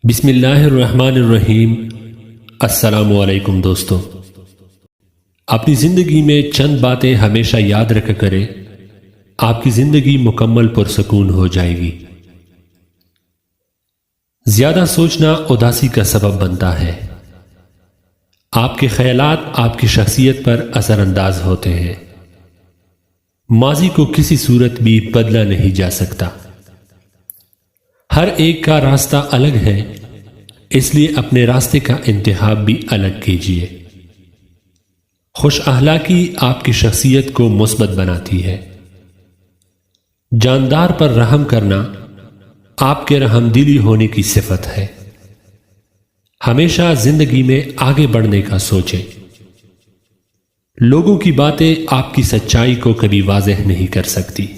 बिस्मिल्लाहिर्रहमानिर्रहीम। अस्सलामुअलैकुम दोस्तों, अपनी ज़िंदगी में चंद बातें हमेशा याद रखा करें, आपकी ज़िंदगी मुकम्मल पुरसकून हो जाएगी। ज़्यादा सोचना उदासी का सबब बनता है। आपके ख्यालात आपकी शख्सियत पर असरअंदाज होते हैं। माजी को किसी सूरत भी बदला नहीं जा सकता। हर एक का रास्ता अलग है, इसलिए अपने रास्ते का इंतखाब भी अलग कीजिए। खुश अखलाकी आपकी शख्सियत को मुस्बत बनाती है। जानदार पर रहम करना आपके रहमदिली होने की सिफत है। हमेशा जिंदगी में आगे बढ़ने का सोचें। लोगों की बातें आपकी सच्चाई को कभी वाज़ेह नहीं कर सकती।